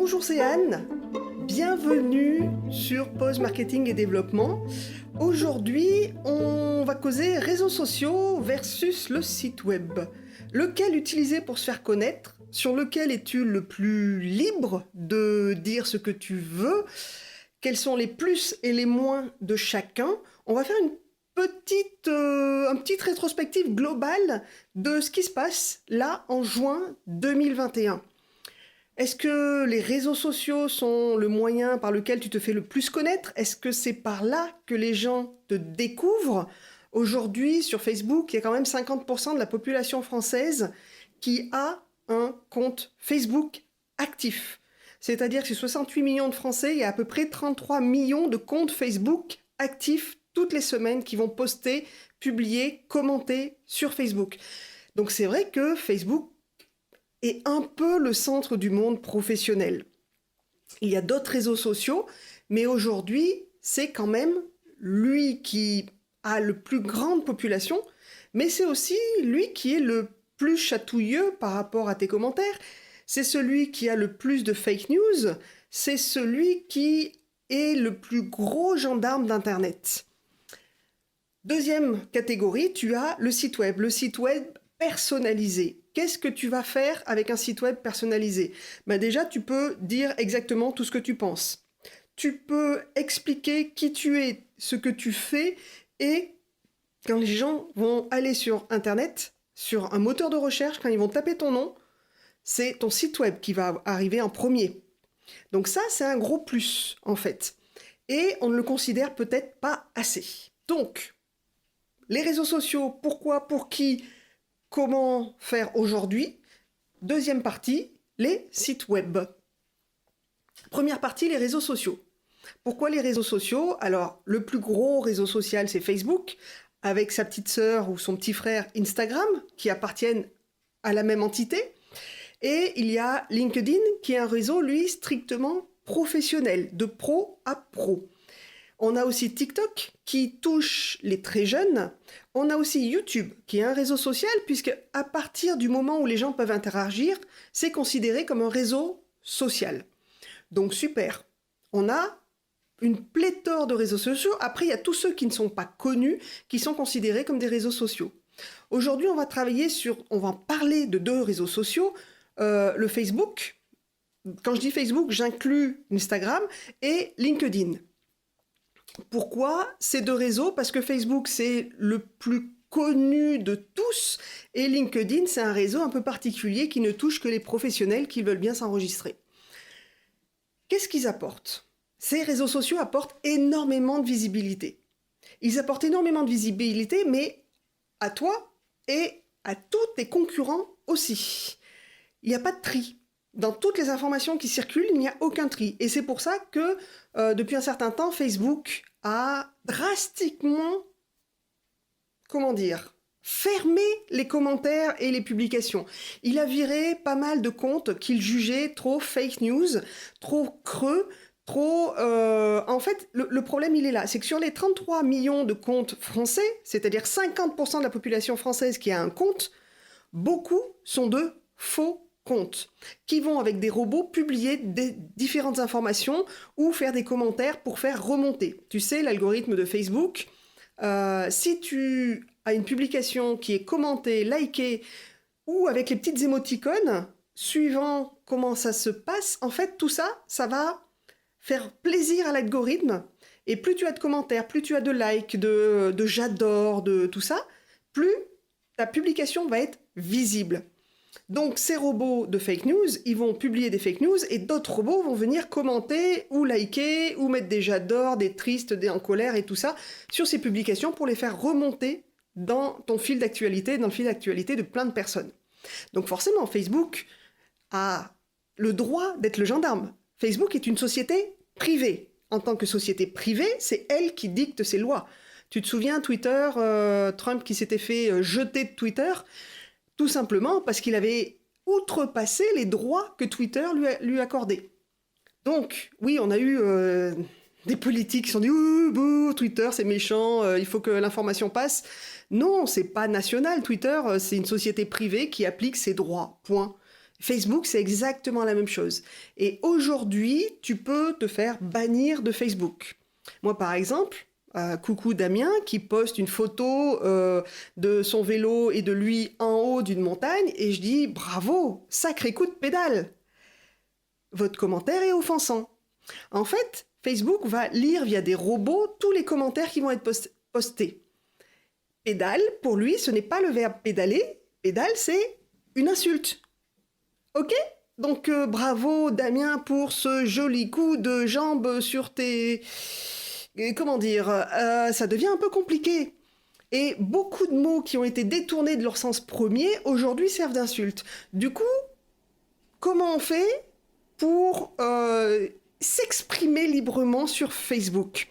Bonjour, c'est Anne. Bienvenue sur Pause Marketing et Développement. Aujourd'hui, on va causer réseaux sociaux versus le site web. Lequel utiliser pour se faire connaître? Sur lequel es-tu le plus libre de dire ce que tu veux? Quels sont les plus et les moins de chacun? On va faire une petite rétrospective globale de ce qui se passe là en juin 2021. Est-ce que les réseaux sociaux sont le moyen par lequel tu te fais le plus connaître? Est-ce que c'est par là que les gens te découvrent? Aujourd'hui, sur Facebook, il y a quand même 50% de la population française qui a un compte Facebook actif. C'est-à-dire que sur 68 millions de Français, il y a à peu près 33 millions de comptes Facebook actifs toutes les semaines qui vont poster, publier, commenter sur Facebook. Donc c'est vrai que Facebook est un peu le centre du monde professionnel. Il y a d'autres réseaux sociaux, mais aujourd'hui, c'est quand même lui qui a le plus grande population, mais c'est aussi lui qui est le plus chatouilleux par rapport à tes commentaires. C'est celui qui a le plus de fake news, c'est celui qui est le plus gros gendarme d'Internet. Deuxième catégorie, tu as le site web personnalisé. Qu'est-ce que tu vas faire avec un site web personnalisé? Déjà, tu peux dire exactement tout ce que tu penses. Tu peux expliquer qui tu es, ce que tu fais, et quand les gens vont aller sur Internet, sur un moteur de recherche, quand ils vont taper ton nom, c'est ton site web qui va arriver en premier. Donc ça, c'est un gros plus, en fait. Et on ne le considère peut-être pas assez. Donc, les réseaux sociaux, pourquoi, pour qui, comment faire aujourd'hui? Deuxième partie, les sites web. Première partie, les réseaux sociaux. Pourquoi les réseaux sociaux? Alors, le plus gros réseau social, c'est Facebook, avec sa petite sœur ou son petit frère Instagram, qui appartiennent à la même entité. Et il y a LinkedIn, qui est un réseau, lui, strictement professionnel, de pro à pro. On a aussi TikTok qui touche les très jeunes. On a aussi YouTube qui est un réseau social puisque à partir du moment où les gens peuvent interagir, c'est considéré comme un réseau social. Donc super. On a une pléthore de réseaux sociaux. Après, il y a tous ceux qui ne sont pas connus qui sont considérés comme des réseaux sociaux. Aujourd'hui, on va parler de deux réseaux sociaux. Le Facebook. Quand je dis Facebook, j'inclus Instagram et LinkedIn. Pourquoi ces deux réseaux? Parce que Facebook, c'est le plus connu de tous et LinkedIn, c'est un réseau un peu particulier qui ne touche que les professionnels qui veulent bien s'enregistrer. Qu'est-ce qu'ils apportent? Ces réseaux sociaux apportent énormément de visibilité. Ils apportent énormément de visibilité, mais à toi et à tous tes concurrents aussi. Il n'y a pas de tri. Dans toutes les informations qui circulent, il n'y a aucun tri. Et c'est pour ça que, depuis un certain temps, Facebook a drastiquement, fermé les commentaires et les publications. Il a viré pas mal de comptes qu'il jugeait trop fake news, trop creux, En fait, le problème, il est là. C'est que sur les 33 millions de comptes français, c'est-à-dire 50% de la population française qui a un compte, beaucoup sont de faux comptes qui vont avec des robots publier des différentes informations ou faire des commentaires pour faire remonter. Tu sais, l'algorithme de Facebook, si tu as une publication qui est commentée, likée ou avec les petites émoticônes, suivant comment ça se passe, en fait, tout ça, ça va faire plaisir à l'algorithme. Et plus tu as de commentaires, plus tu as de likes, de j'adore, de tout ça, plus ta publication va être visible. Donc ces robots de fake news, ils vont publier des fake news et d'autres robots vont venir commenter ou liker ou mettre des j'adore, des tristes, des en colère et tout ça sur ces publications pour les faire remonter dans ton fil d'actualité, dans le fil d'actualité de plein de personnes. Donc forcément, Facebook a le droit d'être le gendarme. Facebook est une société privée. En tant que société privée, c'est elle qui dicte ses lois. Tu te souviens, Twitter, Trump qui s'était fait jeter de Twitter, tout simplement parce qu'il avait outrepassé les droits que Twitter lui accordait. Donc, oui, on a eu des politiques qui se sont dit « Ouh, Twitter, c'est méchant, il faut que l'information passe ». Non, c'est pas national, Twitter, c'est une société privée qui applique ses droits, point. Facebook, c'est exactement la même chose. Et aujourd'hui, tu peux te faire bannir de Facebook. Moi, par exemple, coucou Damien, qui poste une photo de son vélo et de lui en haut d'une montagne, et je dis bravo, sacré coup de pédale. Votre commentaire est offensant. En fait, Facebook va lire via des robots tous les commentaires qui vont être postés. Pédale, pour lui, ce n'est pas le verbe pédaler. Pédale, c'est une insulte. Ok ? Donc, bravo Damien pour ce joli coup de jambe sur tes... Comment dire ? Ça devient un peu compliqué. Et beaucoup de mots qui ont été détournés de leur sens premier, aujourd'hui servent d'insulte. Du coup, comment on fait pour s'exprimer librement sur Facebook ?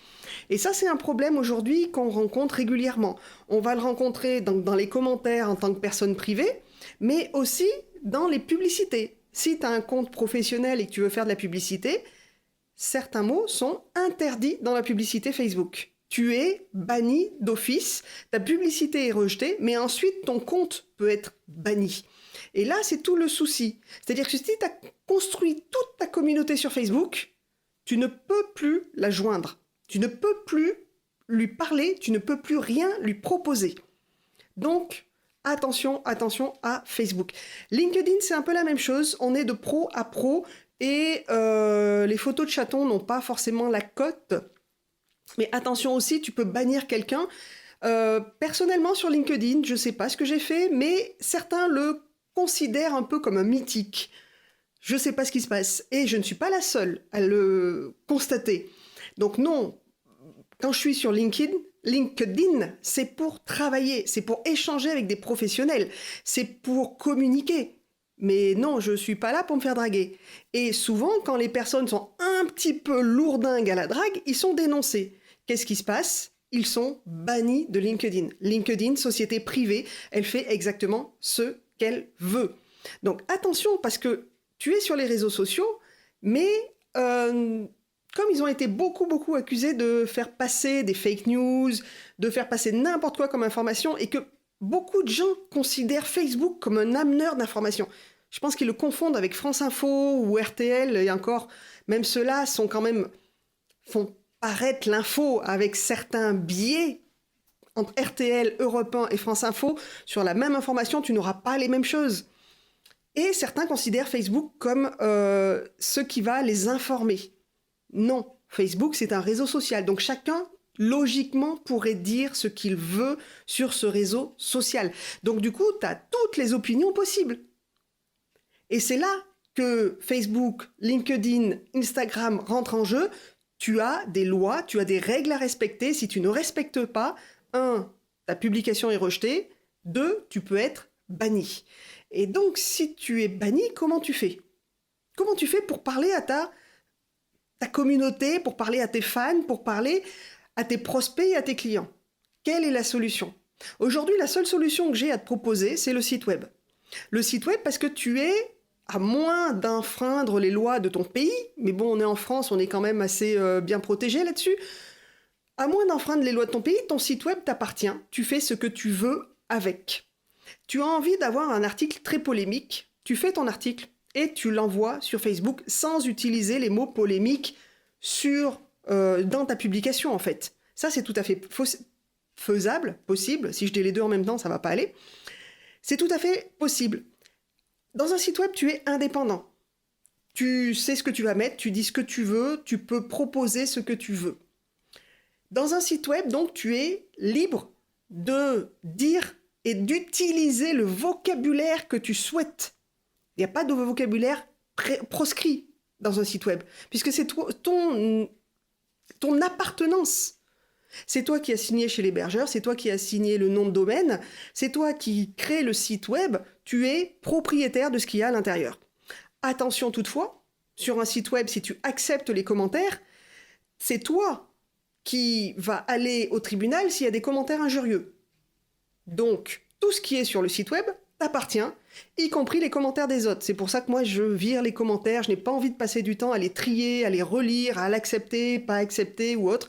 Et ça, c'est un problème aujourd'hui qu'on rencontre régulièrement. On va le rencontrer dans les commentaires en tant que personne privée, mais aussi dans les publicités. Si tu as un compte professionnel et que tu veux faire de la publicité, certains mots sont interdits dans la publicité Facebook. Tu es banni d'office, ta publicité est rejetée, mais ensuite ton compte peut être banni. Et là, c'est tout le souci. C'est-à-dire que si tu as construit toute ta communauté sur Facebook, tu ne peux plus la joindre. Tu ne peux plus lui parler, tu ne peux plus rien lui proposer. Donc, attention à Facebook. LinkedIn, c'est un peu la même chose. On est de pro à pro et les photos de chatons n'ont pas forcément la cote. Mais attention aussi, tu peux bannir quelqu'un. Personnellement, sur LinkedIn, je ne sais pas ce que j'ai fait, mais certains le considèrent un peu comme un mythique. Je ne sais pas ce qui se passe et je ne suis pas la seule à le constater. Donc non, quand je suis sur LinkedIn, c'est pour travailler, c'est pour échanger avec des professionnels, c'est pour communiquer. Mais non, je ne suis pas là pour me faire draguer. Et souvent, quand les personnes sont un petit peu lourdingues à la drague, ils sont dénoncés. Qu'est-ce qui se passe ? Ils sont bannis de LinkedIn. LinkedIn, société privée, elle fait exactement ce qu'elle veut. Donc attention, parce que tu es sur les réseaux sociaux, mais comme ils ont été beaucoup accusés de faire passer des fake news, de faire passer n'importe quoi comme information, et que beaucoup de gens considèrent Facebook comme un ameneur d'informations. Je pense qu'ils le confondent avec France Info ou RTL, et encore, même ceux-là font paraître l'info avec certains biais. Entre RTL, Europe 1 et France Info, sur la même information, tu n'auras pas les mêmes choses. Et certains considèrent Facebook comme ce qui va les informer. Non, Facebook, c'est un réseau social. Donc chacun, logiquement, pourrait dire ce qu'il veut sur ce réseau social. Donc du coup, tu as toutes les opinions possibles. Et c'est là que Facebook, LinkedIn, Instagram rentrent en jeu. Tu as des lois, tu as des règles à respecter. Si tu ne respectes pas, 1, ta publication est rejetée. 2, tu peux être banni. Et donc, si tu es banni, comment tu fais ? Comment tu fais pour parler à ta communauté, pour parler à tes fans, pour parler à tes prospects et à tes clients ? Quelle est la solution ? Aujourd'hui, la seule solution que j'ai à te proposer, c'est le site web. Le site web, parce que tu es, à moins d'enfreindre les lois de ton pays, mais bon, on est en France, on est quand même assez bien protégé là-dessus, à moins d'enfreindre les lois de ton pays, ton site web t'appartient, tu fais ce que tu veux avec. Tu as envie d'avoir un article très polémique, tu fais ton article et tu l'envoies sur Facebook sans utiliser les mots polémiques dans ta publication en fait. Ça, c'est tout à fait faisable, possible. Si je dis les deux en même temps, ça ne va pas aller. C'est tout à fait possible. Dans un site web, tu es indépendant. Tu sais ce que tu vas mettre, tu dis ce que tu veux, tu peux proposer ce que tu veux. Dans un site web, donc, tu es libre de dire et d'utiliser le vocabulaire que tu souhaites. Il n'y a pas de vocabulaire proscrit dans un site web, puisque c'est ton appartenance. C'est toi qui as signé chez l'hébergeur, c'est toi qui as signé le nom de domaine, c'est toi qui crée le site web, tu es propriétaire de ce qu'il y a à l'intérieur. Attention toutefois, sur un site web, si tu acceptes les commentaires, c'est toi qui vas aller au tribunal s'il y a des commentaires injurieux. Donc, tout ce qui est sur le site web t'appartient, y compris les commentaires des autres. C'est pour ça que moi, je vire les commentaires, je n'ai pas envie de passer du temps à les trier, à les relire, à l'accepter, pas accepter ou autre.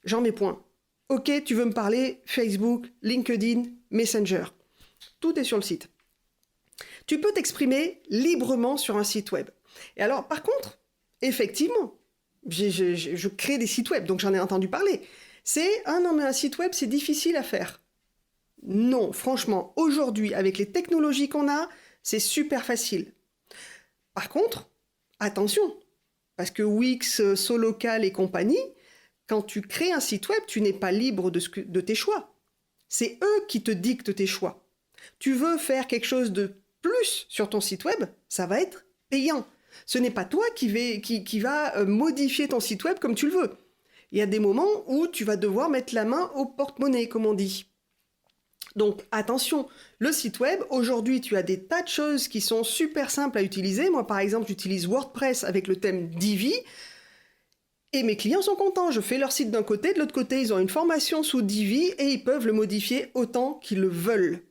J'en mets point. Ok, tu veux me parler, Facebook, LinkedIn, Messenger. Tout est sur le site. Tu peux t'exprimer librement sur un site web. Et alors, par contre, effectivement, je crée des sites web, donc j'en ai entendu parler. Ah non, mais un site web, c'est difficile à faire. Non, franchement, aujourd'hui, avec les technologies qu'on a, c'est super facile. Par contre, attention, parce que Wix, Solocal et compagnie, quand tu crées un site web, tu n'es pas libre de tes choix. C'est eux qui te dictent tes choix. Tu veux faire quelque chose de plus sur ton site web, ça va être payant. Ce n'est pas toi qui va modifier ton site web comme tu le veux. Il y a des moments où tu vas devoir mettre la main au porte-monnaie, comme on dit. Donc attention, le site web, aujourd'hui tu as des tas de choses qui sont super simples à utiliser. Moi par exemple, j'utilise WordPress avec le thème Divi et mes clients sont contents. Je fais leur site d'un côté, de l'autre côté ils ont une formation sous Divi et ils peuvent le modifier autant qu'ils le veulent.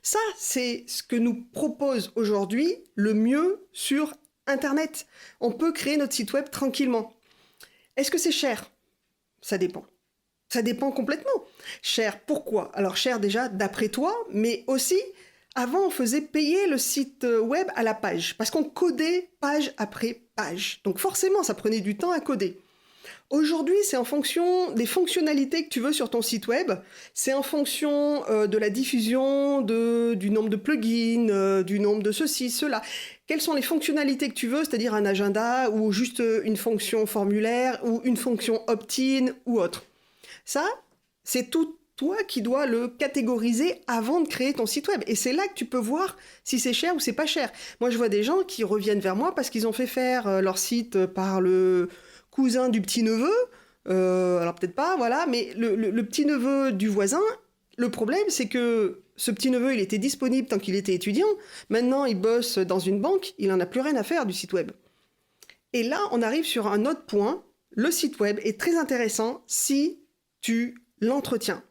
Ça, c'est ce que nous propose aujourd'hui le mieux sur Internet. On peut créer notre site web tranquillement. Est-ce que c'est cher ? Ça dépend. Ça dépend complètement. Cher, pourquoi ? Alors cher déjà d'après toi, mais aussi, avant on faisait payer le site web à la page, parce qu'on codait page après page. Donc forcément, ça prenait du temps à coder. Aujourd'hui, c'est en fonction des fonctionnalités que tu veux sur ton site web, c'est en fonction de la diffusion, du nombre de plugins, du nombre de ceci, cela. Quelles sont les fonctionnalités que tu veux, c'est-à-dire un agenda ou juste une fonction formulaire ou une fonction opt-in ou autre. Ça, c'est tout toi qui dois le catégoriser avant de créer ton site web. Et c'est là que tu peux voir si c'est cher ou c'est pas cher. Moi, je vois des gens qui reviennent vers moi parce qu'ils ont fait faire leur site par le cousin du petit-neveu. Alors peut-être pas, voilà, mais le petit-neveu du voisin, le problème, c'est que ce petit-neveu, il était disponible tant qu'il était étudiant. Maintenant, il bosse dans une banque, il n'en a plus rien à faire du site web. Et là, on arrive sur un autre point. Le site web est très intéressant si tu l'entretiens.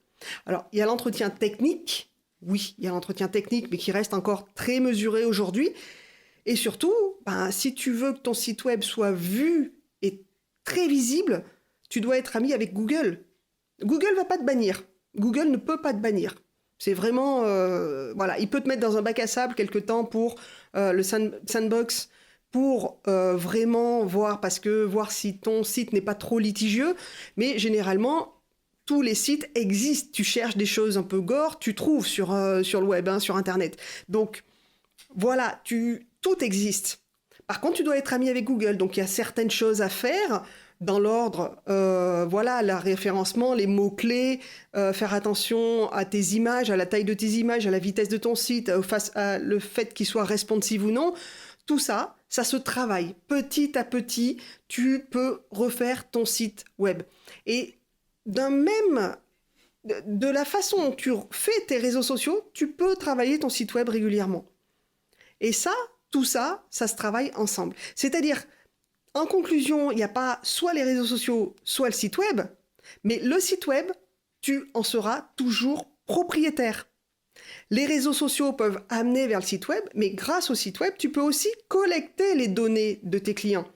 Alors, il y a l'entretien technique. Oui, il y a l'entretien technique, mais qui reste encore très mesuré aujourd'hui. Et surtout, si tu veux que ton site web soit vu et très visible, tu dois être ami avec Google. Google ne va pas te bannir. Google ne peut pas te bannir. C'est vraiment... voilà, il peut te mettre dans un bac à sable quelque temps pour le sandbox, pour vraiment voir si ton site n'est pas trop litigieux. Mais généralement, tous les sites existent. Tu cherches des choses un peu gore, tu trouves sur le web, sur Internet. Donc, voilà, tout existe. Par contre, tu dois être ami avec Google. Donc, il y a certaines choses à faire dans l'ordre, le référencement, les mots-clés, faire attention à tes images, à la taille de tes images, à la vitesse de ton site, à le fait qu'il soit responsive ou non. Tout ça, ça se travaille. Petit à petit, tu peux refaire ton site web. Et de la façon dont tu fais tes réseaux sociaux, tu peux travailler ton site web régulièrement. Et ça, tout ça, ça se travaille ensemble. C'est-à-dire, en conclusion, il n'y a pas soit les réseaux sociaux, soit le site web, mais le site web, tu en seras toujours propriétaire. Les réseaux sociaux peuvent amener vers le site web, mais grâce au site web, tu peux aussi collecter les données de tes clients.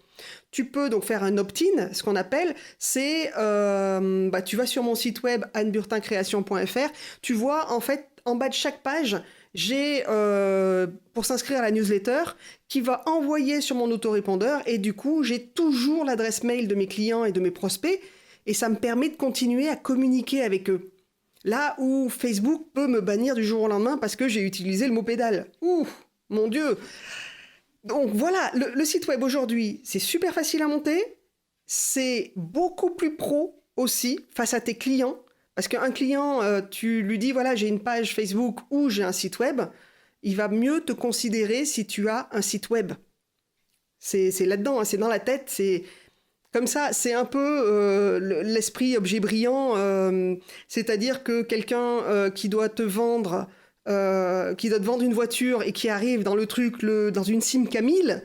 Tu peux donc faire un opt-in, ce qu'on appelle, c'est, tu vas sur mon site web anneburtincreation.fr, tu vois en fait en bas de chaque page, j'ai pour s'inscrire à la newsletter qui va envoyer sur mon autorépondeur et du coup j'ai toujours l'adresse mail de mes clients et de mes prospects et ça me permet de continuer à communiquer avec eux. Là où Facebook peut me bannir du jour au lendemain parce que j'ai utilisé le mot pédale. Ouh, mon Dieu! Donc voilà, le site web aujourd'hui, c'est super facile à monter, c'est beaucoup plus pro aussi face à tes clients, parce qu'un client, tu lui dis, voilà, j'ai une page Facebook ou j'ai un site web, il va mieux te considérer si tu as un site web. C'est là-dedans, c'est dans la tête, c'est comme ça, c'est un peu l'esprit objet brillant, c'est-à-dire que quelqu'un qui doit te vendre une voiture et qui arrive dans le truc, dans une Sim Camille,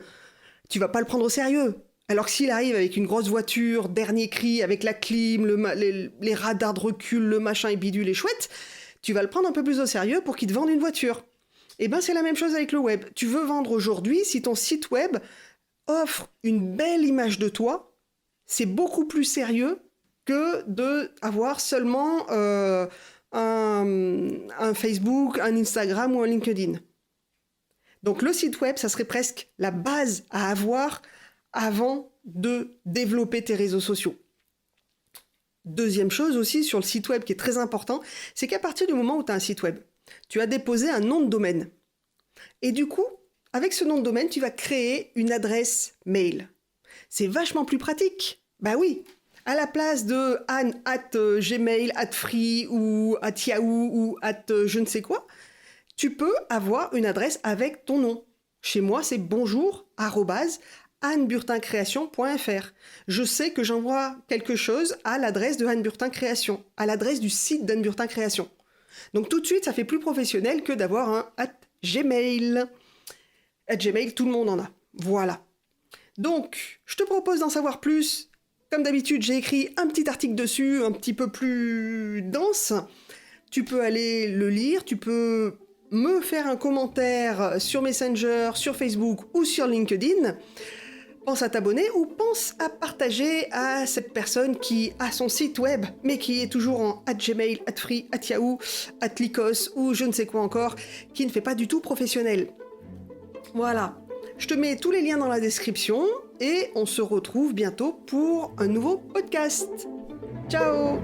tu vas pas le prendre au sérieux. Alors que s'il arrive avec une grosse voiture, dernier cri, avec la clim, les radars de recul, le machin et bidule et chouette, tu vas le prendre un peu plus au sérieux pour qu'il te vende une voiture. Et ben c'est la même chose avec le web. Tu veux vendre aujourd'hui, si ton site web offre une belle image de toi, c'est beaucoup plus sérieux que d'avoir seulement un Facebook, un Instagram ou un LinkedIn. Donc le site web, ça serait presque la base à avoir avant de développer tes réseaux sociaux. Deuxième chose aussi sur le site web qui est très important, c'est qu'à partir du moment où tu as un site web, tu as déposé un nom de domaine. Et du coup, avec ce nom de domaine, tu vas créer une adresse mail. C'est vachement plus pratique. Bah oui, à la place de anne@gmail, @free ou @yahoo ou je ne sais quoi, tu peux avoir une adresse avec ton nom. Chez moi, c'est bonjour@anneburtincreation.fr. Je sais que j'envoie quelque chose à l'adresse de Anne Burtin Création, à l'adresse du site d'Anne Burtin Création. Donc tout de suite, ça fait plus professionnel que d'avoir un @gmail. @gmail, tout le monde en a. Voilà. Donc, je te propose d'en savoir plus. Comme d'habitude, j'ai écrit un petit article dessus, un petit peu plus dense. Tu peux aller le lire, tu peux me faire un commentaire sur Messenger, sur Facebook ou sur LinkedIn. Pense à t'abonner ou pense à partager à cette personne qui a son site web, mais qui est toujours en @gmail, @free, @yahoo, @lycos ou je ne sais quoi encore, qui ne fait pas du tout professionnel. Voilà. Je te mets tous les liens dans la description et on se retrouve bientôt pour un nouveau podcast. Ciao!